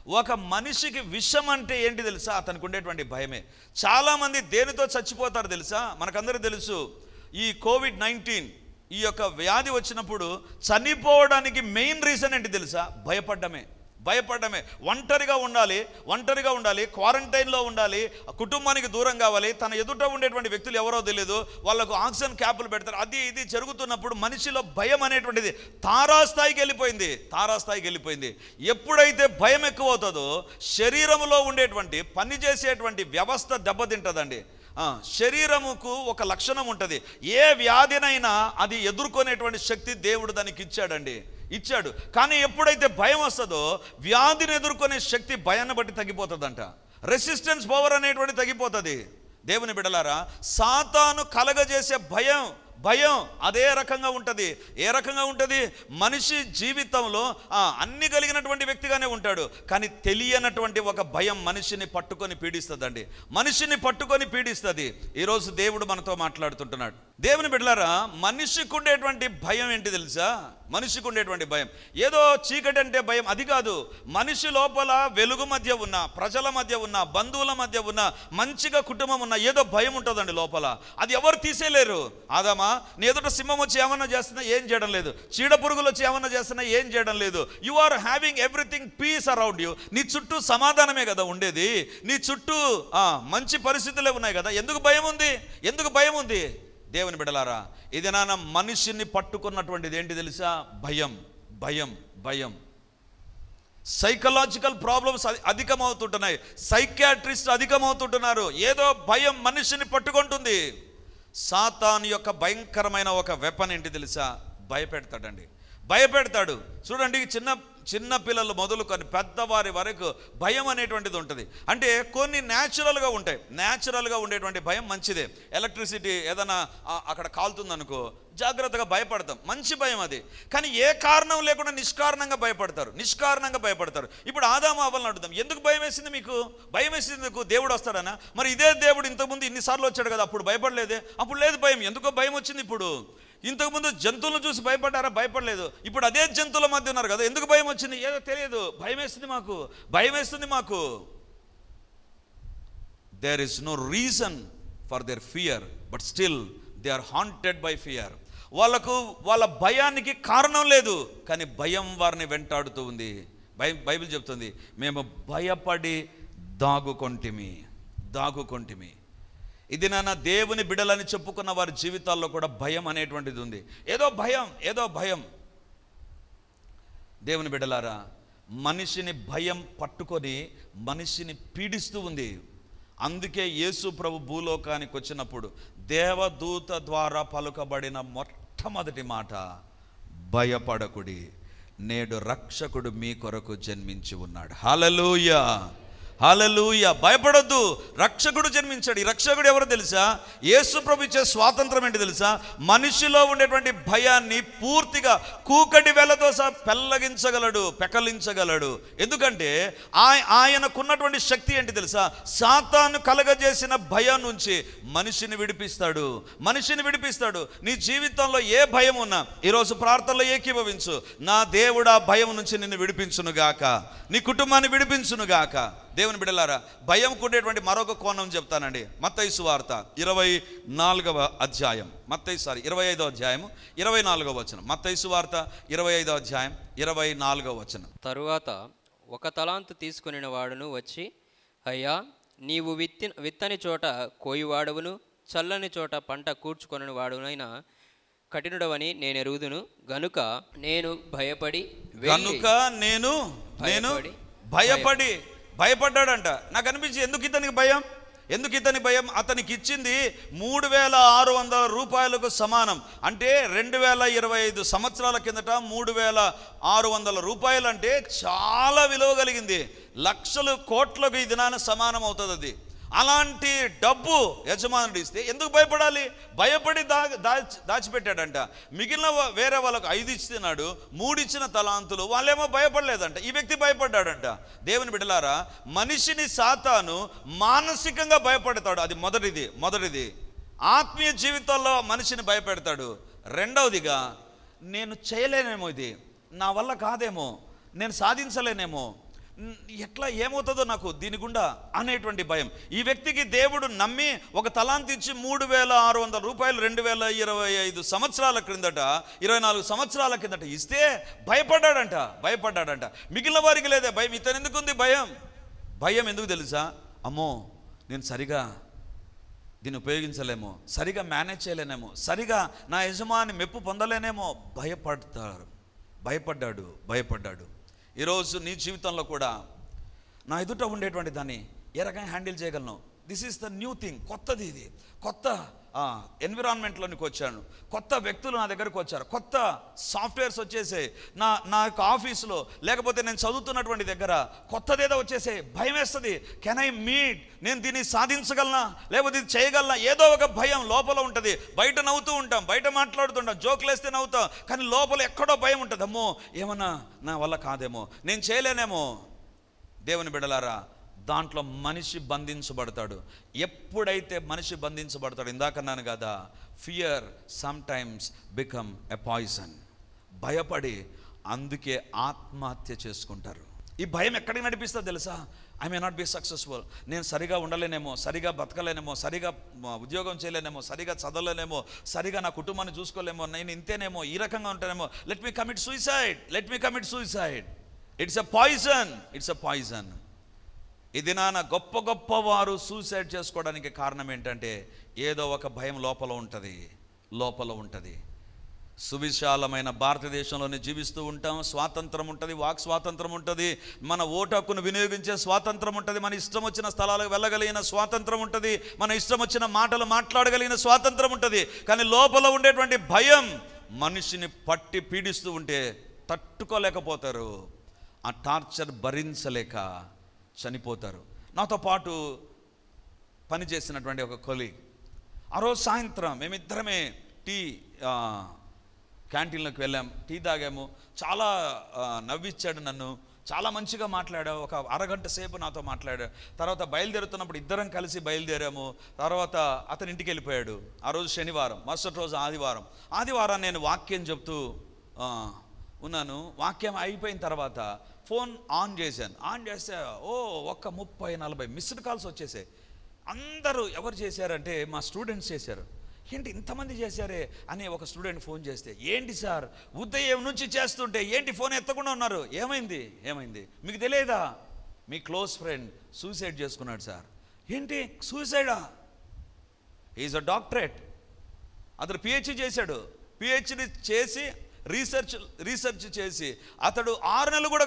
ఒక మనిషికి విషం అంటే ఏంటి తెలుసా? అతనికి ఉండేటువంటి భయమే. చాలామంది దేనితో చచ్చిపోతారు తెలుసా? మనకందరికీ తెలుసు, ఈ కోవిడ్-19 ఈ యొక్క వ్యాధి వచ్చినప్పుడు చనిపోవడానికి మెయిన్ రీజన్ ఏంటి తెలుసా? భయపడ్డమే. ఒంటరిగా ఉండాలి, క్వారంటైన్లో ఉండాలి, కుటుంబానికి దూరం కావాలి, తన ఎదుట ఉండేటువంటి వ్యక్తులు ఎవరో తెలియదు, వాళ్ళకు ఆక్సిజన్ క్యాపులు పెడతారు. అది ఇది జరుగుతున్నప్పుడు మనిషిలో భయం అనేటువంటిది తారాస్థాయికి వెళ్ళిపోయింది. ఎప్పుడైతే భయం ఎక్కువ అవుతుందో శరీరంలో ఉండేటువంటి పనిచేసేటువంటి వ్యవస్థ దెబ్బతింటుందండి. శరీరముకు ఒక లక్షణం ఉంటుంది, ఏ వ్యాధినైనా అది ఎదుర్కొనేటువంటి శక్తి దేవుడు దానికి ఇచ్చాడు. కానీ ఎప్పుడైతే భయం వస్తుందో వ్యాధిని ఎదుర్కొనే శక్తి భయాన్ని బట్టి తగ్గిపోతుందంట. రెసిస్టెన్స్ పవర్ అనేటువంటి తగ్గిపోతుంది. దేవుని బిడ్డలారా, సాతాను కలగజేసే భయం అదే రకంగా ఉంటుంది. ఏ రకంగా ఉంటుంది? మనిషి జీవితంలో అన్ని కలిగినటువంటి వ్యక్తిగానే ఉంటాడు, కానీ తెలియనటువంటి ఒక భయం మనిషిని పట్టుకొని పీడిస్తుంది. ఈరోజు దేవుడు మనతో మాట్లాడుతుంటున్నాడు. దేవుని బిడ్డలారా, మనిషికి ఉండేటువంటి భయం ఏంటి తెలుసా? మనిషికి ఉండేటువంటి భయం ఏదో చీకటి అంటే భయం, అది కాదు. మనిషి లోపల వెలుగు మధ్య ఉన్న, ప్రజల మధ్య ఉన్న, బంధువుల మధ్య ఉన్న, మంచిగా కుటుంబం ఉన్న ఏదో భయం ఉంటుందండి లోపల. అది ఎవరు తీసేయలేరు. ఆదామా, నీ ఎదుట సింహం వచ్చి ఏమన్నా చేస్తున్నా ఏం చేయడం లేదు, చీడ పురుగులు వచ్చి ఏమన్నా చేస్తున్నా ఏం చేయడం లేదు. You are having everything peace around you. నీ చుట్టూ సమాధానమే కదా ఉండేది, నీ చుట్టూ మంచి పరిస్థితులే ఉన్నాయి కదా. ఎందుకు భయం ఉంది? దేవుని బిడ్డలారా, ఇది నాన్న మనిషిని పట్టుకున్నటువంటిది ఏంటి తెలుసా? భయం. సైకలాజికల్ ప్రాబ్లమ్స్ అధికమవుతుంటున్నాయి, సైకియాట్రిస్ట్ అధికమవుతుంటున్నారు. ఏదో భయం మనిషిని పట్టుకుంటుంది. సాతాను యొక్క భయంకరమైన ఒక వెపన్ ఏంటి తెలుసా? భయపెడతాడు. చూడండి, చిన్న పిల్లలు మొదలుకొని పెద్దవారి వరకు భయం అనేటువంటిది ఉంటుంది. అంటే కొన్ని న్యాచురల్గా ఉండేటువంటి భయం మంచిదే. ఎలక్ట్రిసిటీ ఏదైనా అక్కడ కాలుతుందనుకో జాగ్రత్తగా భయపడతాం, మంచి భయం అది. కానీ ఏ కారణం లేకుండా నిష్కారణంగా భయపడతారు. ఇప్పుడు ఆదాము అవ్వలను అడుగుదాం, ఎందుకు భయం వేసింది మీకు? భయం వేసింది దేవుడు వస్తాడనా? మరి ఇదే దేవుడు ఇంతకుముందు ఇన్నిసార్లు వచ్చాడు కదా, అప్పుడు భయపడలేదే? అప్పుడు లేదు భయం, ఎందుకో భయం వచ్చింది. ఇప్పుడు ఇంతకుముందు జంతువులను చూసి భయపడ్డారా? భయపడలేదు. ఇప్పుడు అదే జంతువుల మధ్య ఉన్నారు కదా, ఎందుకు భయం వచ్చింది? ఏదో తెలియదు, భయం వేస్తుంది మాకు. There is no reason for their fear, but still they are haunted by fear. వాళ్ళ భయానికి కారణం లేదు, కానీ భయం వారిని వెంటాడుతూ ఉంది. బైబిల్ చెప్తుంది, మేము భయపడి దాగుకొంటిమి. ఇది నాన్న దేవుని బిడ్డలని చెప్పుకున్న వారి జీవితాల్లో కూడా భయం అనేటువంటిది ఉంది. ఏదో భయం. దేవుని బిడ్డలారా, మనిషిని భయం పట్టుకొని మనిషిని పీడిస్తూ ఉంది. అందుకే యేసు ప్రభు భూలోకానికి వచ్చినప్పుడు దేవదూత ద్వారా పలుకబడిన మొట్టమొదటి మాట, భయపడకుడి, నేడు రక్షకుడు మీ కొరకు జన్మించి ఉన్నాడు. హల్లెలూయా. భయపడొద్దు, రక్షకుడు జన్మించాడు. ఈ రక్షకుడు ఎవరో తెలుసా? యేసు ప్రభు ఇచ్చే స్వాతంత్రం ఏంటి తెలుసా? మనిషిలో ఉండేటువంటి భయాన్ని పూర్తిగా కూకటి వేలతో పెకలించగలడు. ఎందుకంటే ఆయనకున్నటువంటి శక్తి ఏంటి తెలుసా? సాతాను కలగజేసిన భయం నుంచి మనిషిని విడిపిస్తాడు. నీ జీవితంలో ఏ భయం ఉన్నా ఈరోజు ప్రార్థనలో ఏకీభవించు. నా దేవుడు ఆ భయం నుంచి నిన్ను విడిపించునుగాక, నీ కుటుంబాన్ని విడిపించునుగాక. దేవుని బిడ్డలారా, భయం ఉండేటువంటి మరొక కోణం చెప్తానండి. మత్తయి సువార్త 25వ అధ్యాయం, 25వ అధ్యాయం 24వ వచనం. మత్తయి సువార్త 25వ అధ్యాయం 24వ వచనం. తరువాత ఒక తలాంతు తీసుకుని వాడును వచ్చి, అయ్యా, నీవు విత్తని చోట కోయివాడవును, చల్లని చోట పంట కూర్చుకొని వాడునైనా కఠినుడవని నేను ఎరుగుదును. గనుక నేను భయపడ్డాడంట. నాకు అనిపించి ఎందుకు ఇతనికి భయం? అతనికి ఇచ్చింది 3600 రూపాయలకు సమానం. అంటే 2025 సంవత్సరాల కిందట 3600 రూపాయలు అంటే చాలా విలువ కలిగింది. లక్షలు కోట్లకు ఈ దినాన సమానం అవుతుంది అది. అలాంటి డబ్బు యజమానుడు ఇస్తే ఎందుకు భయపడాలి? భయపడి దాచిపెట్టాడంట. మిగిలిన వేరే వాళ్ళకు 5 ఇస్తున్నాడు, 3 ఇచ్చిన తలాంతులు, వాళ్ళేమో భయపడలేదంట, ఈ వ్యక్తి భయపడ్డాడంట. దేవుని బిడ్డలారా, మనిషిని సాతాను మానసికంగా భయపడతాడు. అది మొదటిది. ఆత్మీయ జీవితంలో మనిషిని భయపెడతాడు. రెండవదిగా, నేను చేయలేనేమో, ఇది నా వల్ల కాదేమో, నేను సాధించలేనేమో, ఎట్లా ఏమవుతుందో నాకు దీని గుండా అనేటువంటి భయం. ఈ వ్యక్తికి దేవుడు నమ్మి ఒక తలాంతు ఇచ్చి 3,600 రూపాయలు 2025 సంవత్సరాల క్రిందట 24 సంవత్సరాల కిందట ఇస్తే భయపడ్డాడంట. మిగిలిన వారికి లేదే భయం, ఇతను ఎందుకుంది భయం ఎందుకు తెలుసా? అమ్మో నేను సరిగా దీన్ని ఉపయోగించలేమో, సరిగా మేనేజ్ చేయలేనేమో, సరిగా నా యజమాని మెప్పు పొందలేనేమో భయపడ్డాడు. ఈరోజు నీ జీవితంలో కూడా నా ఎదుట ఉండేటువంటి దాన్ని ఏ రకంగా హ్యాండిల్ చేయగలను? This is the new thing. కొత్తది ఇది. కొత్త ఎన్విరాన్మెంట్లోనికి వచ్చాను, కొత్త వ్యక్తులు నా దగ్గరకు వచ్చారు, కొత్త సాఫ్ట్వేర్స్ వచ్చేసాయి నా యొక్క ఆఫీసులో, లేకపోతే నేను చదువుతున్నటువంటి దగ్గర కొత్తదేదో వచ్చేసే భయం వేస్తుంది. కెన్ ఐ మీట్, నేను దీన్ని సాధించగలనా, లేకపోతే ఇది చేయగలనా, ఏదో ఒక భయం లోపల ఉంటుంది. బయట నవ్వుతూ ఉంటాం, బయట మాట్లాడుతుంటాం, జోకులు వేస్తే నవ్వుతాం, కానీ లోపల ఎక్కడో భయం ఉంటుంది. అమ్మో ఏమన్నా నా వల్ల కాదేమో, నేను చేయలేనేమో. దేవుని బిడ్డలారా, దాంట్లో మనిషి బంధించబడతాడు. ఎప్పుడైతే మనిషి బంధించబడతాడు, ఇందాకన్నాను కదా, fear some times become a poison. భయపడి అందుకే ఆత్మహత్య చేసుకుంటారు. ఈ భయం ఎక్కడికి నడిపిస్తుందో తెలుసా? I may not be successful, నేను సరిగా ఉండలేనేమో, సరిగా బతకలేనేమో, సరిగా ఉద్యోగం చేయలేనేమో, సరిగా చదవలేనేమో, సరిగా నా కుటుంబాన్ని చూసుకోలేమో, నేను ఇంతేనేమో, ఈ రకంగా ఉంటానేమో. Let me commit suicide. It's a poison. ఇది నాన్న గొప్ప వారు సూసైడ్ చేసుకోవడానికి కారణం ఏంటంటే ఏదో ఒక భయం లోపల ఉంటుంది. సువిశాలమైన భారతదేశంలోనే జీవిస్తూ ఉంటాం. స్వాతంత్రం ఉంటుంది, వాక్ స్వాతంత్రం ఉంటుంది, మన ఓటు హక్కును వినియోగించే స్వాతంత్రం ఉంటుంది, మన ఇష్టం వచ్చిన స్థలాలకు వెళ్ళగలిగిన స్వాతంత్రం ఉంటుంది, మన ఇష్టం వచ్చిన మాటలు మాట్లాడగలిగిన స్వాతంత్రం ఉంటుంది. కానీ లోపల ఉండేటువంటి భయం మనిషిని పట్టి పీడిస్తూ ఉంటే తట్టుకోలేకపోతారు. ఆ టార్చర్ భరించలేక చనిపోతారు. నాతో పాటు పనిచేసినటువంటి ఒక కొలీగ్, ఆ రోజు సాయంత్రం మేమిద్దరమే టీ క్యాంటీన్లోకి వెళ్ళాం, టీ తాగాము. చాలా నవ్విచ్చాడు నన్ను, చాలా మంచిగా మాట్లాడావు. ఒక అరగంట సేపు నాతో మాట్లాడాడు. తర్వాత బయలుదేరుతున్నప్పుడు ఇద్దరం కలిసి బయలుదేరాము. తర్వాత అతని ఇంటికి వెళ్ళిపోయాడు. ఆ రోజు శనివారం, మరుసటి రోజు ఆదివారం నేను వాక్యం చెప్తూ ఉన్నాను. వాక్యం అయిపోయిన తర్వాత ఫోన్ ఆన్ చేస్తే ఒక్క 30-40 మిస్డ్ కాల్స్ వచ్చేసాయి. అందరూ ఎవరు చేశారంటే మా స్టూడెంట్స్ చేశారు. ఏంటి ఇంతమంది చేశారే అని ఒక స్టూడెంట్ ఫోన్ చేస్తే, ఏంటి సార్ ఉదయం నుంచి చేస్తుంటే ఏంటి ఫోన్ ఎత్తకుండా ఉన్నారు, ఏమైంది మీకు తెలియదా? మీ క్లోజ్ ఫ్రెండ్ సూసైడ్ చేసుకున్నాడు సార్. ఏంటి సూసైడా? ఈజ్ అ డాక్టరేట్, అతను పిహెచ్డి చేశాడు. పిహెచ్డి చేసి రీసెర్చ్ చేసి అతడు 6 నెలలు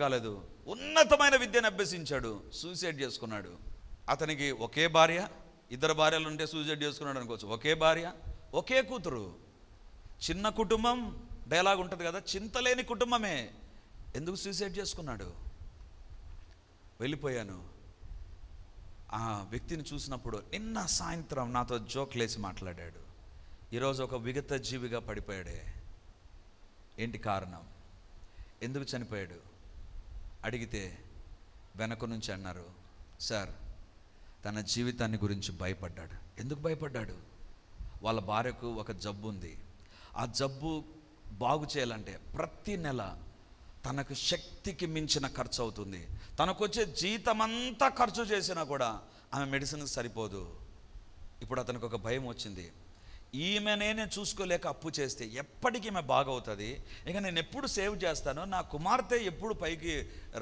కాలేదు ఉన్నతమైన విద్యను అభ్యసించాడు, సూసైడ్ చేసుకున్నాడు. అతనికి ఒకే భార్య, 2 భార్యలు ఉంటే సూసైడ్ చేసుకున్నాడు అనుకోవచ్చు. ఒకే భార్య, ఒకే కూతురు, చిన్న కుటుంబం. డైలాగ్ ఉంటుంది కదా, చింతలేని కుటుంబమే. ఎందుకు సూసైడ్ చేసుకున్నాడు? వెళ్ళిపోయాను. ఆ వ్యక్తిని చూసినప్పుడు నిన్న సాయంత్రం నాతో జోక్లేసి మాట్లాడాడు. ఈరోజు ఒక విగత జీవిగా పడిపోయాడే. ఏంటి కారణం? ఎందుకు చనిపోయాడు అడిగితే వెనక నుంచి అన్నారు, సార్ తన జీవితాన్ని గురించి భయపడ్డాడు. ఎందుకు భయపడ్డాడు? వాళ్ళ భార్యకు ఒక జబ్బు ఉంది. ఆ జబ్బు బాగు చేయాలంటే ప్రతి నెల తనకు శక్తికి మించిన ఖర్చు అవుతుంది. తనకొచ్చే జీతమంతా ఖర్చు చేసినా కూడా ఆమె మెడిసిన్కి సరిపోదు. ఇప్పుడు అతనికి ఒక భయం వచ్చింది, ఈమెనే నేను చూసుకోలేక అప్పు చేస్తే ఎప్పటికీ ఈమె బాగవుతుంది, ఇక నేను ఎప్పుడు సేవ్ చేస్తాను, నా కుమార్తె ఎప్పుడు పైకి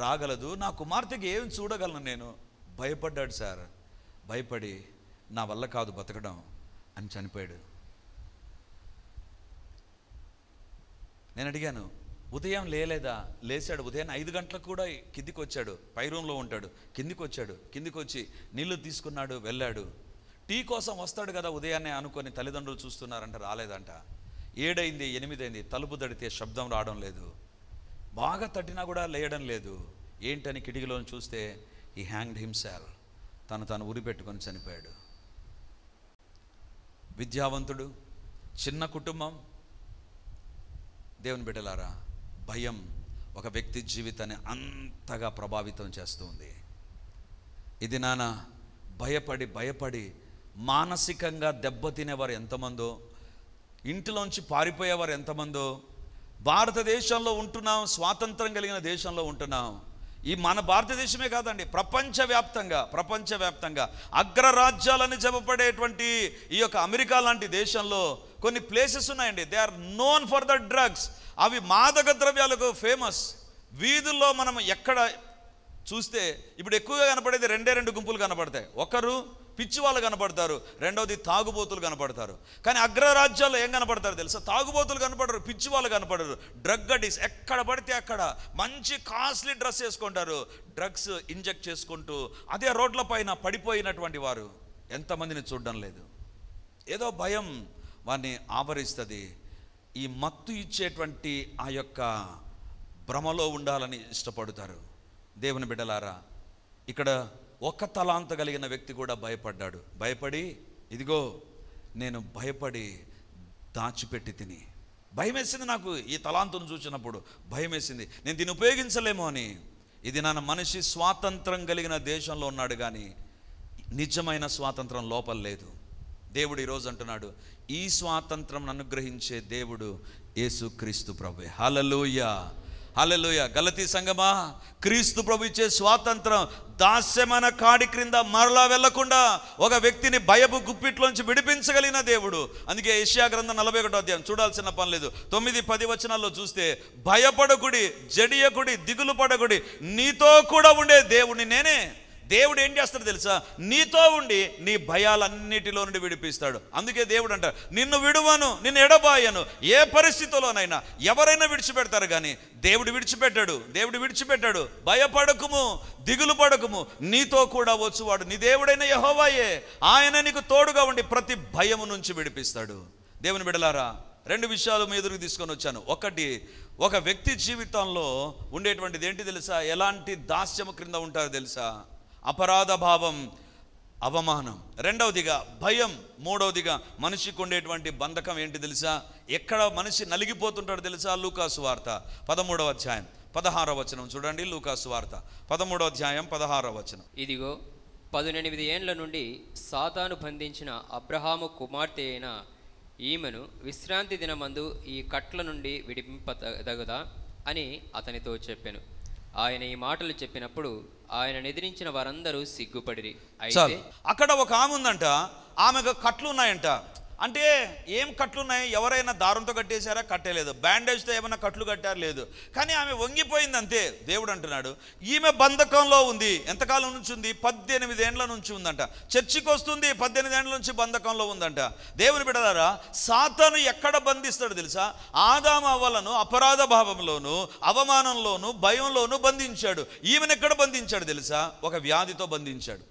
రాగలదు, నా కుమార్తెకి ఏం చూడగలను నేను. భయపడ్డాడు సార్. భయపడి నా వల్ల కాదు బతకడం అని చనిపోయాడు. నేను అడిగాను, ఉదయం లేచాడు. ఉదయం 5 గంటలకు కూడా కిందికి వచ్చాడు. పై రూమ్లో ఉంటాడు. కిందికి వచ్చి నీళ్లు తీసుకున్నాడు, వెళ్ళాడు. టీ కోసం వస్తాడు కదా ఉదయాన్నే అనుకొని తల్లిదండ్రులు చూస్తున్నారంట, రాలేదంట. 7 అయింది, 8 అయింది, తలుపు తడితే శబ్దం రావడం లేదు. బాగా తట్టినా కూడా లేయడం లేదు. ఏంటని కిటికీలో చూస్తే ఈ హ్యాంగ్డ్ హిమ్సెల్ఫ్, తను ఉరి పెట్టుకొని చనిపోయాడు. విద్యావంతుడు, చిన్న కుటుంబం. దేవుని బిడ్డలారా, భయం ఒక వ్యక్తి జీవితాన్ని అంతగా ప్రభావితం చేస్తుంది. ఇది నాన్న భయపడి మానసికంగా దెబ్బతినేవారు ఎంతమందో, ఇంటిలోంచి పారిపోయేవారు ఎంతమందో. భారతదేశంలో ఉంటున్నాం, స్వాతంత్రం కలిగిన దేశంలో ఉంటున్నాం. ఈ మన భారతదేశమే కాదండి, ప్రపంచవ్యాప్తంగా అగ్రరాజ్యాలని చెప్పబడేటువంటి ఈ యొక్క అమెరికా లాంటి దేశంలో కొన్ని ప్లేసెస్ ఉన్నాయండి. They are known for the drugs. అవి మాదక ద్రవ్యాలకు ఫేమస్. వీధుల్లో మనం ఎక్కడ చూస్తే ఇప్పుడు ఎక్కువగా కనపడేది రెండు గుంపులు కనపడతాయి. ఒకరు పిచ్చి వాళ్ళు కనపడతారు, రెండవది తాగుబోతులు కనపడతారు. కానీ అగ్రరాజ్యాల్లో ఏం కనపడతారు తెలుసా? తాగుబోతులు కనపడరు, పిచ్చి వాళ్ళు కనపడరు. డ్రగ్ అడిక్ట్స్ ఎక్కడ పడితే అక్కడ మంచి కాస్ట్లీ డ్రెస్ వేసుకుంటారు, డ్రగ్స్ ఇంజెక్ట్ చేసుకుంటూ అదే రోడ్ల పైన పడిపోయినటువంటి వారు ఎంతమందిని చూడడం లేదు. ఏదో భయం వారిని ఆవరిస్తుంది. ఈ మత్తు ఇచ్చేటువంటి ఆ యొక్క భ్రమలో ఉండాలని ఇష్టపడతారు. దేవుని బిడ్డలారా, ఇక్కడ ఒక తలాంత కలిగిన వ్యక్తి కూడా భయపడ్డాడు. భయపడి, ఇదిగో నేను భయపడి దాచిపెట్టి తిని. భయం వేసింది నాకు, ఈ తలాంతును చూసినప్పుడు భయం వేసింది, నేను దీన్ని ఉపయోగించలేమో అని. ఇది నా మనిషి స్వాతంత్రం కలిగిన దేశంలో ఉన్నాడు, కానీ నిజమైన స్వాతంత్రం లోపల లేదు. దేవుడు ఈరోజు అంటున్నాడు, ఈ స్వాతంత్రం అనుగ్రహించే దేవుడు యేసుక్రీస్తు ప్రభువే. హల్లెలూయా, హల్లెలూయా. గలతీ సంగమా, క్రీస్తు ప్రభు ఇచ్చే స్వాతంత్రం దాస్యమైన కాడి క్రింద మరలా వెళ్లకుండా ఒక వ్యక్తిని భయపు గుప్పిట్లోంచి విడిపించగలిగిన దేవుడు. అందుకే యెషయా గ్రంథం 41వ అధ్యాయం చూడాల్సిన పని లేదు, 9-10 వచనాల్లో చూస్తే, భయపడకుడి, జడియకుడి, దిగులు పడకుడి, నీతో కూడా ఉండే దేవుడిని నేనే. దేవుడు ఏం చేస్తాడు తెలుసా? నీతో ఉండి నీ భయాలన్నిటిలో నుండి విడిపిస్తాడు. అందుకే దేవుడు అంటారు, నిన్ను విడువను, నిన్ను ఎడబాయను. ఏ పరిస్థితుల్లోనైనా ఎవరైనా విడిచిపెడతారు, కానీ దేవుడు విడిచిపెట్టాడు. భయపడకుము, దిగులు పడకుము, నీతో కూడా వచ్చువాడు నీ దేవుడైన యెహోవాయే. ఆయన నీకు తోడుగా ఉండి ప్రతి భయము నుంచి విడిపిస్తాడు. దేవుని బిడ్డలారా, 2 విషయాలు మీ ఎదురుకు తీసుకొని వచ్చాను. ఒకటి, ఒక వ్యక్తి జీవితంలో ఉండేటువంటిది ఏంటి తెలుసా? ఎలాంటి దాస్యము క్రింద ఉంటారో తెలుసా? అపరాధ భావం, అవమానం. రెండవదిగా భయం. మూడవదిగా మనిషికి ఉండేటువంటి బంధకం ఏంటి తెలుసా? ఎక్కడ మనిషి నలిగిపోతుంటాడు తెలుసా? లూకాసు వార్త 13వ అధ్యాయం 16వ వచనం చూడండి. లూకాసు వార్త 13వ అధ్యాయం 16వ వచనం. ఇదిగో 18 ఏండ్ల నుండి సాతాను బంధించిన అబ్రహాము కుమార్తె అయిన ఈమెను విశ్రాంతి దినమందు ఈ కట్ల నుండి విడిపింపదగదా అని అతనితో చెప్పాను. ఆయన ఈ మాటలు చెప్పినప్పుడు ఆయన ఎదిరించిన వారందరూ సిగ్గుపడిరి. అయితే అక్కడ ఒక ఆమె ఉందంట, ఆమెకు కట్లు ఉన్నాయంట. అంటే ఏం కట్లున్నాయి? ఎవరైనా దారంతో కట్టేశారా? కట్టేలేదు. బ్యాండేజ్తో ఏమైనా కట్లు కట్టారు? లేదు. కానీ ఆమె వంగిపోయింది అంతే. దేవుడు అంటున్నాడు, ఈమె బంధకంలో ఉంది. ఎంతకాలం నుంచి ఉంది? 18 ఏండ్ల నుంచి ఉందంట. చర్చికి వస్తుంది, 18 ఏండ్ల నుంచి బంధకంలో ఉందంట. దేవుని బిడ్డలారా, సాతాను ఎక్కడ బంధిస్తాడు తెలుసా? ఆదాము అవ్వలను అపరాధ భావంలోను, అవమానంలోను, భయంలోను బంధించాడు. ఈమెను ఎక్కడ బంధించాడు తెలుసా? ఒక వ్యాధితో బంధించాడు.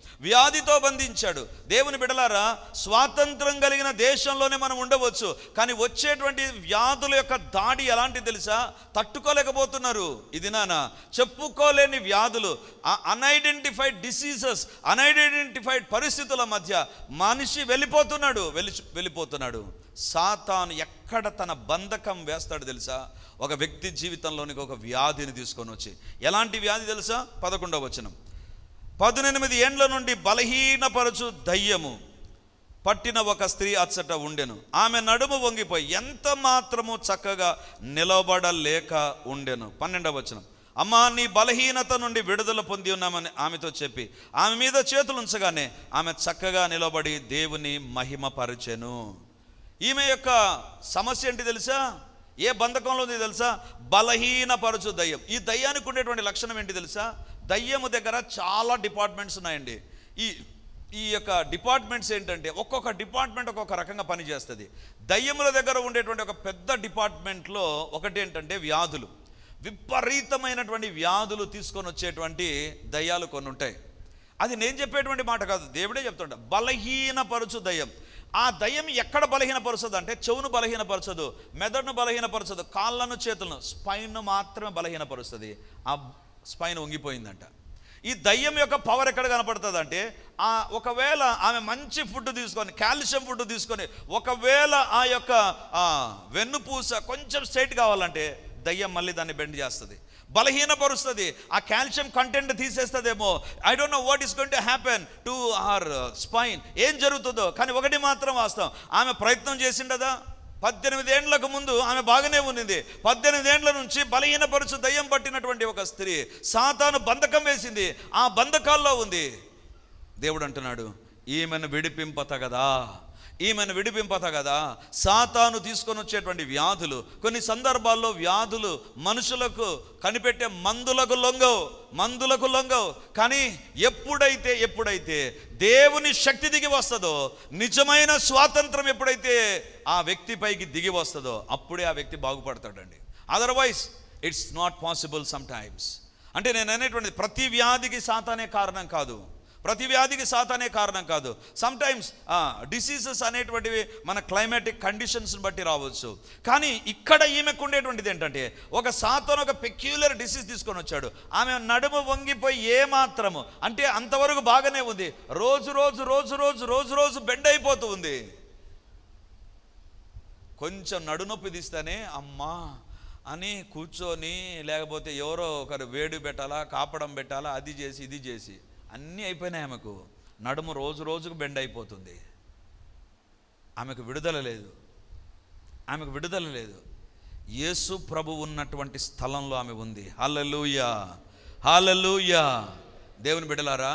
దేవుని బిడ్డలారా, స్వాతంత్రం కలిగిన దేశంలోనే మనం ఉండవచ్చు, కానీ వచ్చేటువంటి వ్యాధుల యొక్క దాడి ఎలాంటి తెలుసా? తట్టుకోలేకపోతున్నారు. ఇది నాన్న చెప్పుకోలేని వ్యాధులు, అన్ఐడెంటిఫైడ్ డిసీజెస్, అన్ఐడెంటిఫైడ్ పరిస్థితుల మధ్య మనిషి వెళ్ళిపోతున్నాడు. సాతాను ఎక్కడ తన బంధకం వేస్తాడు తెలుసా? ఒక వ్యక్తి జీవితంలోనికి ఒక వ్యాధిని తీసుకొని వచ్చి. ఎలాంటి వ్యాధి తెలుసా? 11వ వచనం. 18 ఏండ్ల నుండి బలహీనపరచు దయ్యము పట్టిన ఒక స్త్రీ అచ్చట ఉండెను. ఆమె నడుము వంగిపోయి ఎంత మాత్రము చక్కగా నిలబడలేక ఉండెను. 12వ వచనం. అమ్మా, నీ బలహీనత నుండి విడుదల పొంది ఉన్నామని ఆమెతో చెప్పి ఆమె మీద చేతులు ఉంచగానే ఆమె చక్కగా నిలబడి దేవుని మహిమపరచెను. ఈమె యొక్క సమస్య ఏంటి తెలుసా? ఏ బంధకంలో ఉంది తెలుసా? బలహీనపరచు దయ్యం. ఈ దయ్యానికి ఉండేటువంటి లక్షణం ఏంటి తెలుసా? దయ్యము దగ్గర చాలా డిపార్ట్మెంట్స్ ఉన్నాయండి. ఈ యొక్క డిపార్ట్మెంట్స్ ఏంటంటే ఒక్కొక్క డిపార్ట్మెంట్ ఒక్కొక్క రకంగా పనిచేస్తుంది. దయ్యముల దగ్గర ఉండేటువంటి ఒక పెద్ద డిపార్ట్మెంట్లో ఒకటి ఏంటంటే వ్యాధులు. విపరీతమైనటువంటి వ్యాధులు తీసుకొని వచ్చేటువంటి దయ్యాలు కొన్ని ఉంటాయి. అది నేను చెప్పేటువంటి మాట కాదు, దేవుడే చెప్తుంటా. బలహీనపరచు దయ్యం. ఆ దయ్యం ఎక్కడ బలహీనపరుస్తుంది అంటే చెవును బలహీనపరచదు, మెదడును బలహీనపరచదు, కాళ్ళను, చేతులను, స్పైన్ మాత్రమే బలహీనపరుస్తుంది. ఆ స్పైన్ వంగిపోయిందంట. ఈ దయ్యం యొక్క పవర్ ఎక్కడ కనపడుతుంది అంటే, ఒకవేళ ఆమె మంచి ఫుడ్ తీసుకొని, కాల్షియం ఫుడ్ తీసుకొని, ఒకవేళ ఆ యొక్క వెన్నుపూస కొంచెం స్ట్రైట్ కావాలంటే దయ్యం మళ్ళీ దాన్ని బెండ్ చేస్తుంది, బలహీనపరుస్తుంది. ఆ కాల్షియం కంటెంట్ తీసేస్తుందేమో. I don't know what is going to happen to our spine. ఏం జరుగుతుందో, కానీ ఒకటి మాత్రం వాస్తవం, ఆమె ప్రయత్నం చేసిండదా? 18 ఏండ్లకు ముందు ఆమె బాగానే ఉన్నది. 18 ఏండ్ల నుంచి బలహీనపరుచు దయ్యం పట్టినటువంటి ఒక స్త్రీ, సాతాను బంధకం వేసింది, ఆ బంధకాల్లో ఉంది. దేవుడు అంటున్నాడు, ఈమెను విడిపింపతగదా, ఈమెను విడిపింపతగదా. సాతాను తీసుకొని వచ్చేటువంటి వ్యాధులు, కొన్ని సందర్భాల్లో వ్యాధులు మనుషులకు కనిపెట్టే మందులకు లొంగవు. కానీ ఎప్పుడైతే దేవుని శక్తి దిగి వస్తుందో, నిజమైన స్వాతంత్రం ఎప్పుడైతే ఆ వ్యక్తి పైకి దిగి వస్తుందో, అప్పుడే ఆ వ్యక్తి బాగుపడతాడండి. Otherwise it's not possible some times. అంటే నేను అనేటువంటిది ప్రతి వ్యాధికి సాతానే కారణం కాదు, సమ్ టైమ్స్ డిసీజెస్ అనేటువంటివి మన క్లైమాటిక్ కండిషన్స్ని బట్టి రావచ్చు. కానీ ఇక్కడ ఈమెకు ఉండేటువంటిది ఏంటంటే, ఒక సాతాను ఒక పెక్యులర్ డిసీజ్ తీసుకొని వచ్చాడు. ఆమె నడుము వంగిపోయి ఏమాత్రము, అంటే అంతవరకు బాగానే ఉంది, రోజు బెండ్ అయిపోతూ ఉంది. కొంచెం నడునొప్పి తీస్తేనే అమ్మా అని కూర్చొని, లేకపోతే ఎవరో ఒకరు వేడి పెట్టాలా, కాపడం పెట్టాలా, అది చేసి ఇది చేసి అన్నీ అయిపోయినాయి. ఆమెకు నడుము రోజుకు బెండ్ అయిపోతుంది. ఆమెకు విడుదల లేదు. యేసు ప్రభు ఉన్నటువంటి స్థలంలో ఆమె ఉంది. హల్లెలూయా. దేవుని బిడ్డలారా,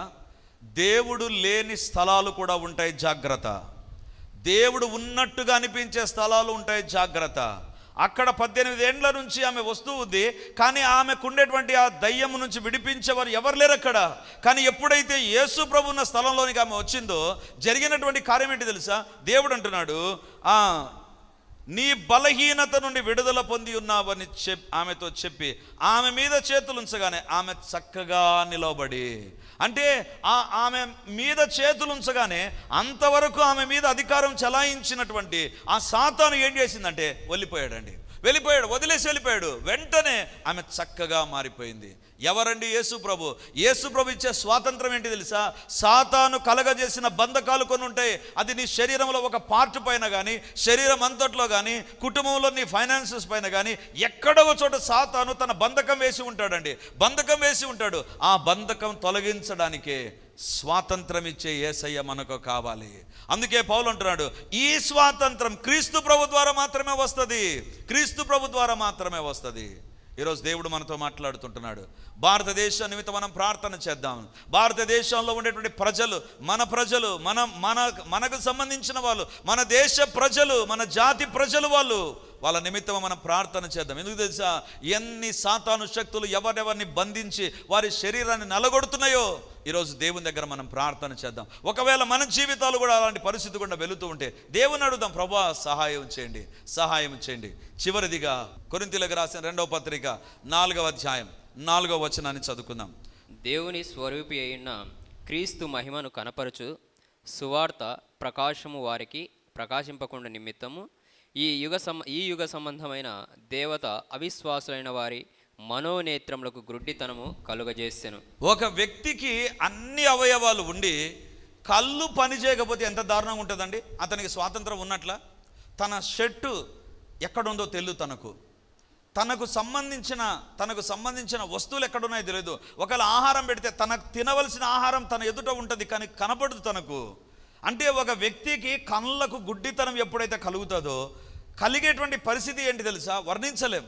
దేవుడు లేని స్థలాలు కూడా ఉంటాయి, జాగ్రత్త. దేవుడు ఉన్నట్టుగా అనిపించే స్థలాలు ఉంటాయి, జాగ్రత్త. అక్కడ 18 ఏండ్ల నుంచి ఆమె వస్తూ ఉంది, కానీ ఆమెకు ఉండేటువంటి ఆ దయ్యం నుంచి విడిపించేవారు ఎవరు లేరు అక్కడ. కానీ ఎప్పుడైతే యేసు ప్రభు ఉన్న స్థలంలోనికి ఆమె వచ్చిందో, జరిగినటువంటి కార్యం ఏంటి తెలుసా? దేవుడు అంటున్నాడు, నీ బలహీనత నుండి విడుదల పొంది ఉన్నావని ఆమెతో చెప్పి ఆమె మీద చేతులు ఉంచగానే ఆమె చక్కగా నిలవబడి, అంటే ఆమె మీద చేతులు ఉంచగానే అంతవరకు ఆమె మీద అధికారం చలాయించినటువంటి ఆ సాతాను ఏం చేసిందంటే వెళ్ళిపోయాడు, వదిలేసి వెళ్ళిపోయాడు. వెంటనే ఆమె చక్కగా మారిపోయింది. ఎవరండి? యేసు ప్రభు ఇచ్చే స్వాతంత్రం ఏంటి తెలుసా? సాతాను కలగజేసిన బంధకాలు కొన్ని ఉంటాయి. అది నీ శరీరంలో ఒక పార్ట్ పైన కానీ, శరీరం అంతట్లో కానీ, కుటుంబంలో నీ ఫైనాన్సెస్ పైన కానీ, ఎక్కడో చోట సాతాను తన బంధకం వేసి ఉంటాడు. ఆ బంధకం తొలగించడానికే స్వాతంత్రం ఇచ్చే యేసయ్య మనకు కావాలి. అందుకే పౌలు అంటున్నాడు, ఈ స్వాతంత్రం క్రీస్తు ప్రభు ద్వారా మాత్రమే వస్తుంది. ఈరోజు దేవుడు మనతో మాట్లాడుతుంటున్నాడు. భారతదేశం నిమిత్తం మనం ప్రార్థన చేద్దాం. భారతదేశంలో ఉండేటువంటి ప్రజలు, మనకు సంబంధించిన వాళ్ళు, మన దేశ ప్రజలు, మన జాతి ప్రజలు, వాళ్ళ నిమిత్తం మనం ప్రార్థన చేద్దాం. ఎందుకు తెలుసా? ఎన్ని సాతాను శక్తులు ఎవరెవరిని బంధించి వారి శరీరాన్ని నలగొడుతున్నాయో, ఈరోజు దేవుని దగ్గర మనం ప్రార్థన చేద్దాం. ఒకవేళ మన జీవితాలు కూడా అలాంటి పరిస్థితి గుండా వెళుతూ ఉంటే దేవుని అడుగుదాం, ప్రభువా సహాయం చేయండి. చివరిదిగా కొరింథీయులకు రాసిన 2వ పత్రిక 4వ అధ్యాయం 4వ వచనాన్ని చదువుకుందాం. దేవుని స్వరూపి అయిన క్రీస్తు మహిమను కనపరచు సువార్త ప్రకాశము వారికి ప్రకాశింపకుండా నిమిత్తము ఈ యుగ సంబంధమైన దేవత అవిశ్వాసులైన వారి మనోనేత్రములకు గ్రుడ్డితనము కలుగజేసెను. ఒక వ్యక్తికి అన్ని అవయవాలు ఉండి కళ్ళు పని చేయకపోతే ఎంత దారుణంగా ఉంటుందండి? అతనికి స్వాతంత్రం ఉన్నట్ల? తన షర్టు ఎక్కడుందో తెలియదు, తనకు సంబంధించిన వస్తువులు ఎక్కడున్నాయో తెలియదు. ఒకవేళ ఆహారం పెడితే తనకు తినవలసిన ఆహారం తన ఎదుట ఉంటుంది, కానీ కనపడదు తనకు. అంటే ఒక వ్యక్తికి కళ్ళకు గుడ్డితనం ఎప్పుడైతే కలుగుతుందో, కలిగేటువంటి పరిస్థితి ఏంటి తెలుసా? వర్ణించలేం.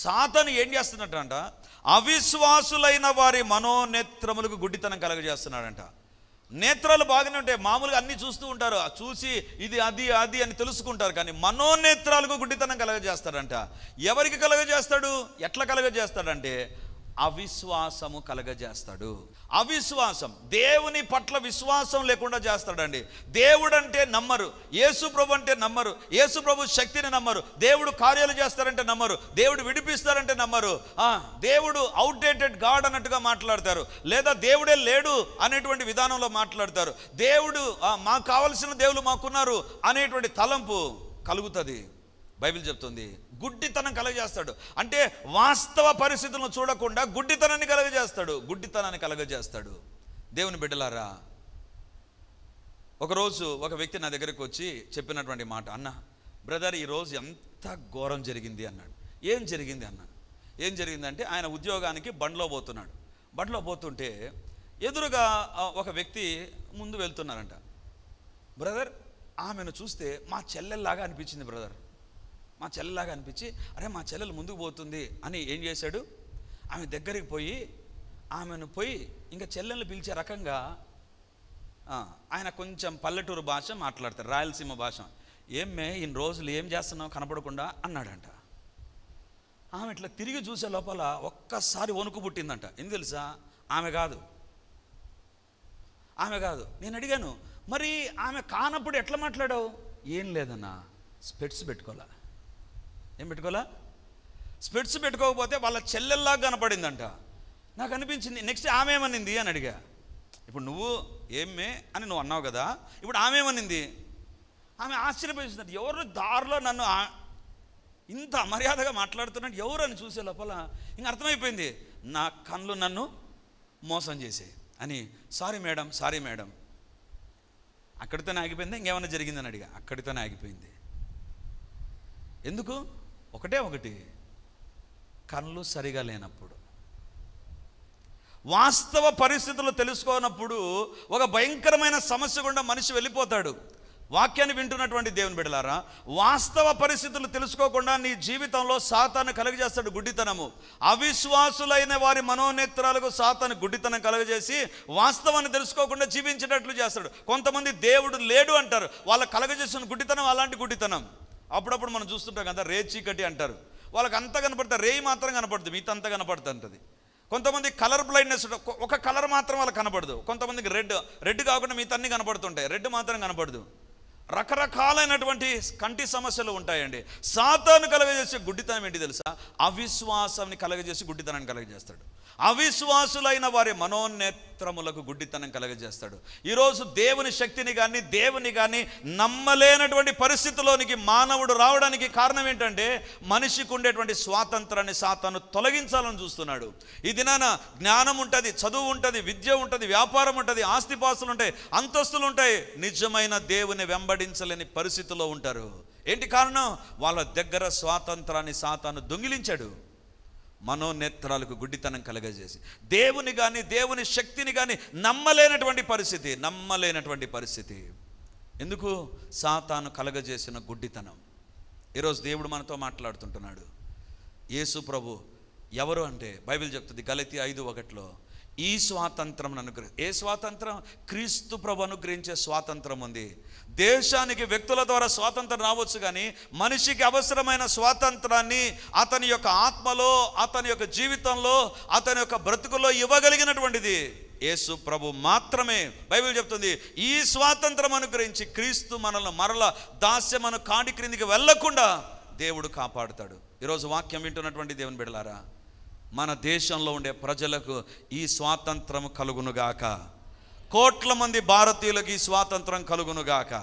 సాతాను ఏం చేస్తున్నట్టంట, అవిశ్వాసులైన వారి మనోనేత్రములకు గుడ్డితనం కలగజేస్తున్నాడంట. నేత్రాలు బాగానే ఉంటాయి, మామూలుగా అన్ని చూస్తూ ఉంటారు, చూసి ఇది అది అని తెలుసుకుంటారు, కానీ మనోనేత్రాలకు గుడ్డితనం కలగజేస్తాడంట. ఎవరికి కలగజేస్తాడు? ఎట్లా కలగజేస్తాడంటే అవిశ్వాసము కలగజేస్తాడు. అవిశ్వాసం, దేవుని పట్ల విశ్వాసం లేకుండా చేస్తాడండి. దేవుడు అంటే నమ్మరు, యేసు ప్రభు అంటే నమ్మరు, యేసు ప్రభు శక్తిని నమ్మరు, దేవుడు కార్యాలు చేస్తారంటే నమ్మరు, దేవుడు విడిపిస్తారంటే నమ్మరు, దేవుడు అవుట్డేటెడ్ గాడ్ అన్నట్టుగా మాట్లాడతారు, లేదా దేవుడే లేడు అనేటువంటి విధానంలో మాట్లాడతారు. దేవుడు మాకు కావలసిన దేవుడు మాకున్నారు అనేటువంటి తలంపు కలుగుతుంది. బైబిల్ చెప్తుంది గుడ్డితనం కలగజేస్తాడు. అంటే వాస్తవ పరిస్థితులను చూడకుండా గుడ్డితనాన్ని కలగజేస్తాడు. దేవుని బిడ్డలారా, ఒకరోజు ఒక వ్యక్తి నా దగ్గరికి వచ్చి చెప్పినటువంటి మాట, అన్న బ్రదర్ ఈరోజు ఎంత ఘోరం జరిగింది అన్నాడు. ఏం జరిగిందంటే ఆయన ఉద్యోగానికి బండిలో పోతుంటే ఎదురుగా ఒక వ్యక్తి ముందు వెళ్తున్నారంట. బ్రదర్ ఆమెను చూస్తే మా చెల్లెల్లాగా అనిపించింది బ్రదర్. మా చెల్లెలాగా అనిపించి, అరే మా చెల్లెలు ముందుకు పోతుంది అని ఏం చేశాడు, ఆమె దగ్గరికి పోయి ఆమెను పోయి ఇంకా చెల్లెల్ని పిలిచే రకంగా ఆయన కొంచెం పల్లెటూరు భాష మాట్లాడతారు, రాయలసీమ భాష. ఏమే ఇన్ని రోజులు ఏం చేస్తున్నావు కనపడకుండా అన్నాడంట. ఆమె ఇట్లా తిరిగి చూసే లోపల ఒక్కసారి వణుకు పుట్టిందంట. ఎందుకు తెలుసా, ఆమె కాదు. నేను అడిగాను, మరి ఆమె కానప్పుడు ఎట్లా మాట్లాడావు? ఏం లేదన్నా, స్పెట్స్ పెట్టుకోవాలా. ఏం పెట్టుకోవాలా? స్పెట్స్ పెట్టుకోకపోతే వాళ్ళ చెల్లెల్లాగా కనపడిందంట. నాకు అనిపించింది, నెక్స్ట్ ఆమె ఏమనింది అని అడిగా. ఇప్పుడు నువ్వు ఏమే అని నువ్వు అన్నావు కదా, ఇప్పుడు ఆమె ఏమనింది? ఆమె ఆశ్చర్యపోయింది. ఎవరు దారిలో నన్ను ఇంత అమర్యాదగా మాట్లాడుతున్నాడు ఎవరు అని చూసే లోపల ఇంక అర్థమైపోయింది, నా కళ్ళు నన్ను మోసం చేసే అని. Sorry madam. అక్కడితోనే ఆగిపోయిందా, ఇంకేమైనా జరిగిందని అడిగా. అక్కడితోనే ఆగిపోయింది. ఎందుకు? ఒకటి కళ్ళు సరిగా లేనప్పుడు, వాస్తవ పరిస్థితులు తెలుసుకోనప్పుడు ఒక భయంకరమైన సమస్య గుండా మనిషి వెళ్ళిపోతాడు. వాక్యాన్ని వింటున్నటువంటి దేవుని బిడ్డలారా, వాస్తవ పరిస్థితులు తెలుసుకోకుండా నీ జీవితంలో సాతాను కలుగజేస్తాడు గుడ్డితనము. అవిశ్వాసులైన వారి మనోనేత్రాలకు సాతాను గుడ్డితనం కలుగజేసి వాస్తవాన్ని తెలుసుకోకుండా జీవించేటట్లు చేస్తాడు. కొంతమంది దేవుడు లేడు అంటారు, వాళ్ళ కలుగజేసిన గుడ్డితనం అలాంటి గుడ్డితనం. అప్పుడప్పుడు మనం చూస్తుంటాం కదా, రే చీకటి అంటారు. వాళ్ళకి అంతా కనపడుతుంది, రేయి మాత్రం కనపడుతుంది, మిగతా అంతా కనపడుతుంటుంది. కొంతమంది కలర్ బ్లైండ్నెస్, ఒక కలర్ మాత్రం వాళ్ళకి కనపడదు. కొంతమందికి రెడ్ కాకుండా మిగతా అన్నీ కనపడుతుంటాయి, రెడ్ మాత్రం కనపడదు. రకరకాలైనటువంటి కంటి సమస్యలు ఉంటాయండి. సాతాను కలగజేసే గుడ్డితనం ఏంటి తెలుసా? అవిశ్వాసాన్ని కలగజేసి గుడ్డితనాన్ని కలగజేస్తాడు. అవిశ్వాసులైన వారి మనోనేత్రములకు గుడ్డితనం కలగజేస్తాడు. ఈరోజు దేవుని శక్తిని కానీ దేవుని కానీ నమ్మలేనటువంటి పరిస్థితిలోనికి మానవుడు రావడానికి కారణం ఏంటంటే, మనిషికి ఉండేటువంటి స్వాతంత్రాన్ని సాతాను తొలగించాలని చూస్తున్నాడు. ఈ దినాన జ్ఞానం ఉంటుంది, చదువు ఉంటుంది, విద్య ఉంటుంది, వ్యాపారం ఉంటుంది, ఆస్తిపాస్తులు ఉంటాయి, అంతస్తులు ఉంటాయి. నిజమైన దేవుని వెంబడించలేని పరిస్థితిలో ఉంటారు. ఏంటి కారణం? వాళ్ళ దగ్గర స్వాతంత్రాన్ని సాతాను దొంగిలించాడు. మనోనేత్రాలకు గుడ్డితనం కలగజేసి దేవుని కానీ దేవుని శక్తిని కానీ నమ్మలేనటువంటి పరిస్థితి. ఎందుకు? సాతాను కలగజేసిన గుడ్డితనం. ఈరోజు దేవుడు మనతో మాట్లాడుతుంటున్నాడు. యేసు ప్రభు ఎవరు అంటే బైబిల్ చెప్తుంది గలతీ 5:1 ఈ స్వాతంత్రం ఏ స్వాతంత్రం? క్రీస్తు ప్రభు అనుగ్రహించే స్వాతంత్రం ఉంది. దేశానికి వ్యక్తుల ద్వారా స్వాతంత్రం రావచ్చు, కానీ మనిషికి అవసరమైన స్వాతంత్రాన్ని అతని యొక్క ఆత్మలో, అతని యొక్క జీవితంలో, అతని యొక్క బ్రతుకులో ఇవ్వగలిగినటువంటిది యేసు ప్రభు మాత్రమే. బైబిల్ చెప్తుంది ఈ స్వాతంత్రం అనుగ్రహించి క్రీస్తు మనల్ని మరల దాస్యమను కాడి క్రిందికి వెళ్లకుండా దేవుడు కాపాడుతాడు. ఈరోజు వాక్యం వింటున్నటువంటి దేవుని బిడ్డలారా, మన దేశంలో ఉండే ప్రజలకు ఈ స్వాతంత్రం కలుగునుగాక. కోట్ల మంది భారతీయులకు ఈ స్వాతంత్రం కలుగునుగాక.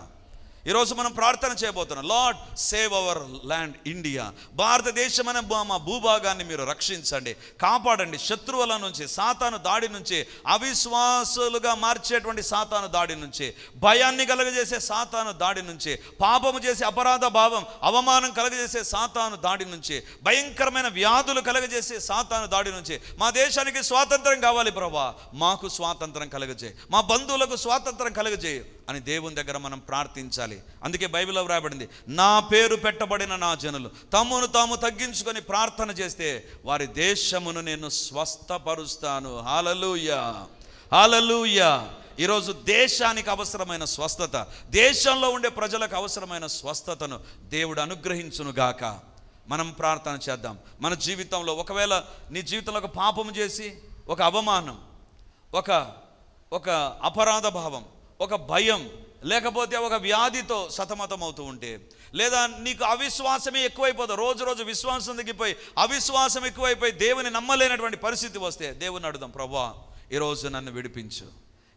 ఈరోజు మనం ప్రార్థన చేయబోతున్నాం, lord save our land India. భారతదేశం అనే మా భూభాగాన్ని మీరు రక్షించండి, కాపాడండి. శత్రువుల నుంచి, సాతాను దాడి నుంచి, అవిశ్వాసులుగా మార్చేటువంటి సాతాను దాడి నుంచి, భయాన్ని కలుగజేసే సాతాను దాడి నుంచి, పాపము చేసే అపరాధ భావం, అవమానం కలుగజేసే సాతాను దాడి నుంచి, భయంకరమైన వ్యాధులు కలుగజేసే సాతాను దాడి నుంచి మా దేశానికి స్వాతంత్రం కావాలి ప్రభువా, మాకు స్వాతంత్రం కలుగజేయి, మా బంధువులకు స్వాతంత్రం కలుగజేయి అని దేవుని దగ్గర మనం ప్రార్థించాలి. అందుకే బైబిల్లో వ్రాయబడింది, నా పేరు పెట్టబడిన నా జనులు తమను తాము తగ్గించుకొని ప్రార్థన చేస్తే వారి దేశమును నేను స్వస్థపరుస్తాను. హల్లెలూయా, హల్లెలూయా. ఈరోజు దేశానికి అవసరమైన స్వస్థత, దేశంలో ఉండే ప్రజలకు అవసరమైన స్వస్థతను దేవుడు అనుగ్రహించునుగాక. మనం ప్రార్థన చేద్దాం. మన జీవితంలో ఒకవేళ నీ జీవితంలో ఒక పాపం చేసి, ఒక అవమానం, ఒక అపరాధ భావం, ఒక భయం, లేకపోతే ఒక వ్యాధితో సతమతం అవుతూ ఉంటే, లేదా నీకు అవిశ్వాసమే ఎక్కువైపోతుంది, రోజు విశ్వాసం తగ్గిపోయి అవిశ్వాసం ఎక్కువైపోయి దేవుని నమ్మలేనటువంటి పరిస్థితి వస్తే దేవుని అడుగుదాం, ప్రభువా ఈరోజు నన్ను విడిపించు,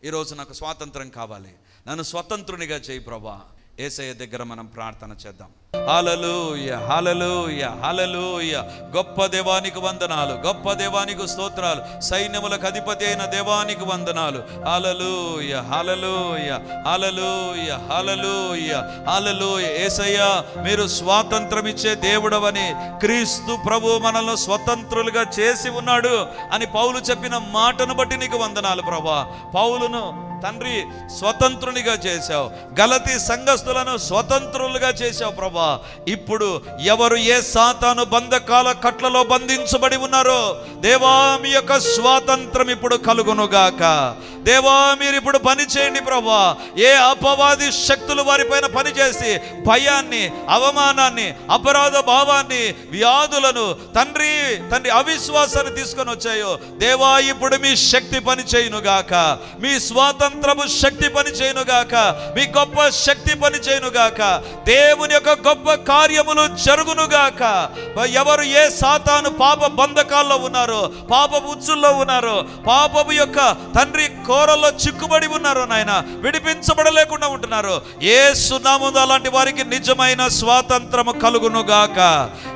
ఈరోజు నాకు స్వాతంత్రం కావాలి, నన్ను స్వతంత్రునిగా చేయి ప్రభువా. యేసయ్య దగ్గర మనం ప్రార్థన చేద్దాం. హల్లెలూయా, హల్లెలూయా, హల్లెలూయా. గొప్ప దేవానికి వందనాలు, గొప్ప దేవానికి స్తోత్రాలు, సైన్యములకు అధిపతి అయిన దేవానికి వందనాలు. హల్లెలూయా, హల్లెలూయా, హల్లెలూయా, హల్లెలూయా, హల్లెలూయా. యేసయ్యా మీరు స్వాతంత్రం ఇచ్చే దేవుడవని, క్రీస్తు ప్రభు మనల్ని స్వతంత్రులుగా చేసి ఉన్నాడు అని పౌలు చెప్పిన మాటను బట్టి నీకు వందనాలు ప్రభువా. పౌలును తండ్రి స్వతంత్రునిగా చేశావు. గలతీ సంఘస్థులను స్వతంత్రులుగా చేశావు ప్రభా. ఇప్పుడు ఎవరు ఏ సాతాను బంధకాల కట్లలో బంధించబడి ఉన్నారో దేవా, మీ యొక్క స్వాతంత్రం ఇప్పుడు కలుగునుగాక. దేవా, మీరు ఇప్పుడు పని చేయండి ప్రభా. ఏ అపవాది శక్తులు వారిపైన పనిచేసి భయాన్ని, అవమానాన్ని, అపరాధ భావాన్ని, వ్యాధులను తండ్రి అవిశ్వాసాన్ని తీసుకొని వచ్చాయో దేవా, ఇప్పుడు మీ శక్తి పని చేయునుగాక. మీ స్వాతంత్రము శక్తి పని చేయునుగాక. మీ గొప్ప శక్తి పని చేయునుగాక. దేవుని యొక్క గొప్ప కార్యములు జరుగునుగాక. ఎవరు ఏ సాతాను పాప బంధకాల్లో ఉన్నారో, పాప ఉచ్చుల్లో ఉన్నారో, పాపము యొక్క తండ్రి కోరల్లో చిక్కుబడి ఉన్నారో నాయన, విడిపించబడలేకుండా ఉంటున్నారు, యేసు నామమున అలాంటి వారికి నిజమైన స్వాతంత్రము కలుగునుగాక.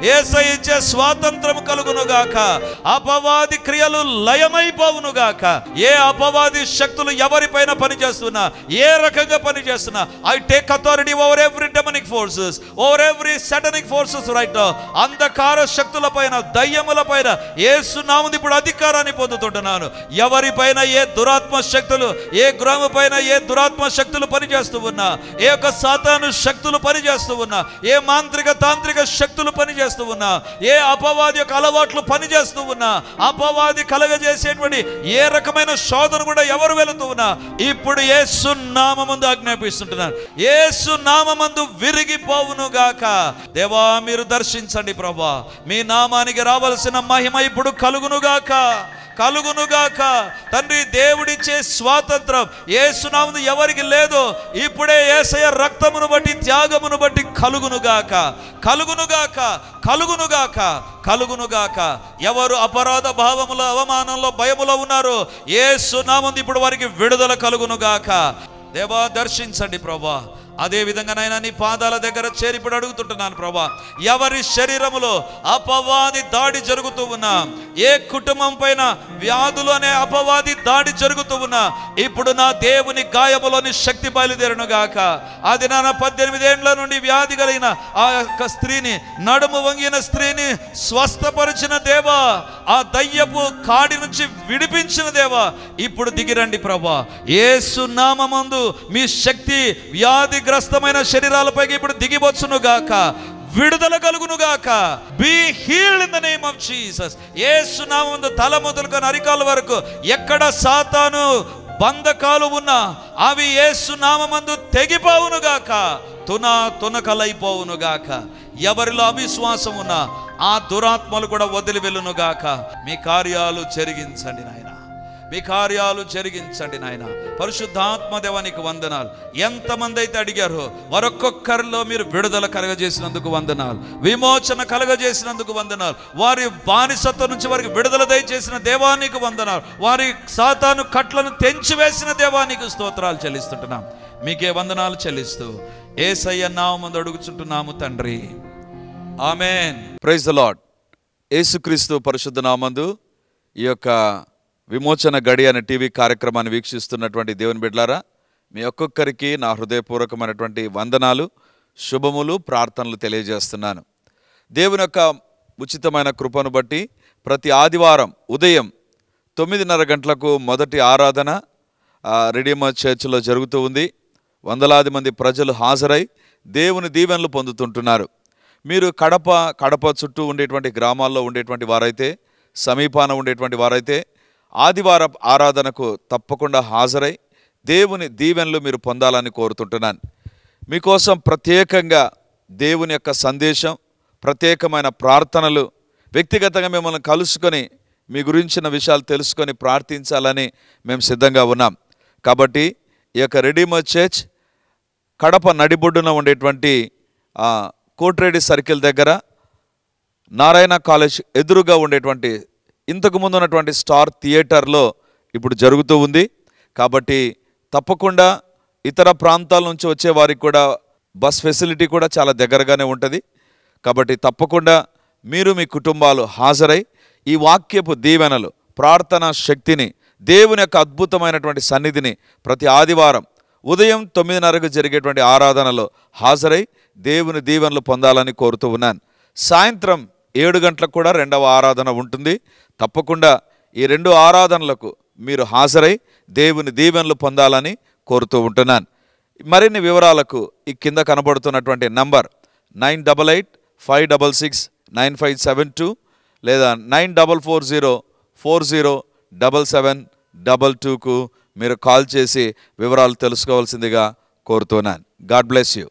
యేసయ్య ఇచ్చే స్వాతంత్రము కలుగునుగాక. అపవాది క్రియలు లయమైపోవునుగాక. ఏ అపవాది శక్తులు ఎవరిపైన పనిచేస్తున్నా, ఏ రకంగా పనిచేస్తున్నా, I take authority over every demonic forces, over every satanic forces right now. అంధకార శక్తుల పైన, దయ్యముల పైన యేసు నామమున ఇప్పుడు అధికారాన్ని పొందుతుంటున్నాను. ఎవరిపైన ఏ దురాత్మ శక్తులు, ఏ గృహము పైన ఏ దురాత్మ శక్తులు పనిచేస్తూ ఉన్నా, ఏ యొక్క సాతాను శక్తులు పనిచేస్తూ ఉన్నా, ఏ మాంత్రిక తాంత్రిక శక్తులు పనిచేస్తూ ఉన్నా, ఏ అపవాది యొక్క అలవాట్లు పనిచేస్తూ ఉన్నా, అపవాది కలగజేసేటువంటి ఏ రకమైన శోధన కూడా ఎవరు వెళుతూ ఉన్నా, ఇప్పుడు యేసు నామమందు ఆజ్ఞాపిస్తుంటున్నాను, యేసు నామమందు విరిగిపోవును గాక. దేవా, మీరు దర్శించండి ప్రభా. మీ నామానికి రావాల్సిన మహిమ ఇప్పుడు కలుగునుగాక, కలుగునుగాక. తండ్రి, దేవుడిచ్చే స్వాతంత్రం యేసు నామమున ఎవరికి లేదో ఇప్పుడే యేసయ్య రక్తమును బట్టి, త్యాగమును బట్టి కలుగునుగాక, కలుగునుగాక, కలుగునుగాక, కలుగునుగాక. ఎవరు అపరాధ భావములో, అవమానంలో, భయములో ఉన్నారో యేసు నామమున ఇప్పుడు వారికి విడుదల కలుగునుగాక. దేవా, దర్శించండి ప్రభా. అదే విధంగా నాయన నీ పాదాల దగ్గర చేరి ఇప్పుడు అడుగుతుంటున్నాను ప్రభా, ఎవరి శరీరములో అపవాది దాడి జరుగుతూ ఉన్నా, ఏ కుటుంబం పైన వ్యాధులు అనే అపవాది దాడి జరుగుతూ ఉన్నా, ఇప్పుడు నా దేవుని గాయములోని శక్తి బయలుదేరును గాక. అది నా 18 ఏండ్ల నుండి వ్యాధి కలిగిన ఆ యొక్క స్త్రీని, నడుము వంగిన స్త్రీని స్వస్థపరిచిన దేవా, ఆ దయ్యపు కాడి నుంచి విడిపించిన దేవా, ఇప్పుడు దిగిరండి ప్రభా. యేసు నామమందు మీ శక్తి వ్యాధిగ్రస్తమైన శరీరాలపైకి ఇప్పుడు దిగివచ్చునుగాక, విడుదల కలుగునుగాక. Be healed in the name of Jesus. యేసు నామమున తల మొదలుకొని అరికాల వరకు ఎక్కడ సాతాను బంధకాలు ఉన్నా అవి యేసు నామమందు తెగిపోవునుగాక, తునకలైపోవునుగాక. ఎవరిలో అవిశ్వాసం ఉన్నా ఆ దురాత్మలు కూడా వదిలి వెళ్ళునుగాక. మీ కార్యాలు జరిగించండి నాయన, మీ కార్యాలు జరిగించండి నాయన. పరిశుద్ధాత్మ దేవానికి వందనాలు. ఎంతమంది అయితే అడిగారో మరొక్కొక్కరిలో మీరు విడుదల కలగజేసినందుకు వందనాలు, విమోచన కలగజేసినందుకు వందనాలు, వారి బానిసత్వం నుంచి వారికి విడుదల దయచేసిన దేవానికి వందనాలు, వారి సాతాను కట్లను తెంచివేసిన దేవానికి స్తోత్రాలు చెల్లిస్తుంటున్నాం. మీకే వందనాలు చెల్లిస్తూ యేసయ్య నామమున అడుగుచుంటున్నాము తండ్రి, ఆమేన్. Praise the lord. యేసుక్రీస్తు పరిశుద్ధ నామమున ఈ యొక్క విమోచన గడి అనే టీవీ కార్యక్రమాన్ని వీక్షిస్తున్నటువంటి దేవుని బిడ్డలారా, మీ ఒక్కొక్కరికి నా హృదయపూర్వకమైనటువంటి వందనాలు, శుభములు, ప్రార్థనలు తెలియజేస్తున్నాను. దేవుని యొక్క ఉచితమైన కృపను బట్టి ప్రతి ఆదివారం ఉదయం 9:30 గంటలకు మొదటి ఆరాధన రెడీమర్ చర్చ్లో జరుగుతూ ఉంది. వందలాది మంది ప్రజలు హాజరై దేవుని దీవెనలు పొందుతుంటున్నారు. మీరు కడప చుట్టూ ఉండేటువంటి గ్రామాల్లో ఉండేటువంటి వారైతే, సమీపాన ఉండేటువంటి వారైతే ఆదివారం ఆరాధనకు తప్పకుండా హాజరై దేవుని దీవెనలు మీరు పొందాలని కోరుతుంటున్నాను. మీకోసం ప్రత్యేకంగా దేవుని యొక్క సందేశం, ప్రత్యేకమైన ప్రార్థనలు, వ్యక్తిగతంగా మిమ్మల్ని కలుసుకొని మీ గురించిన విషయాలు తెలుసుకొని ప్రార్థించాలని మేము సిద్ధంగా ఉన్నాం. కాబట్టి ఈ యొక్క రెడీమర్ చర్చ్ కడప నడిబొడ్డున ఉండేటువంటి కోట్రేడి సర్కిల్ దగ్గర నారాయణ కాలేజ్ ఎదురుగా ఉండేటువంటి ఇంతకుముందు ఉన్నటువంటి స్టార్ థియేటర్లో ఇప్పుడు జరుగుతూ ఉంది. కాబట్టి తప్పకుండా ఇతర ప్రాంతాల నుంచి వచ్చే వారికి కూడా బస్ ఫెసిలిటీ కూడా చాలా దగ్గరగానే ఉంటుంది. కాబట్టి తప్పకుండా మీరు మీ కుటుంబాలు హాజరై ఈ వాక్యపు దీవెనలు, ప్రార్థనా శక్తిని, దేవుని యొక్క అద్భుతమైనటువంటి సన్నిధిని ప్రతి ఆదివారం ఉదయం 9:30కు జరిగేటువంటి ఆరాధనలో హాజరై దేవుని దీవెనలు పొందాలని కోరుతూ ఉన్నాను. సాయంత్రం 7 గంటలకు కూడా రెండవ ఆరాధన ఉంటుంది. తప్పకుండా ఈ 2 ఆరాధనలకు మీరు హాజరై దేవుని దీవెనలు పొందాలని కోరుతూ ఉంటున్నాను. మరిన్ని వివరాలకు ఈ కింద కనబడుతున్నటువంటి నంబర్ 9855669572 లేదా 9440407722కు మీరు కాల్ చేసి వివరాలు తెలుసుకోవాల్సిందిగా కోరుతున్నాను. God bless you.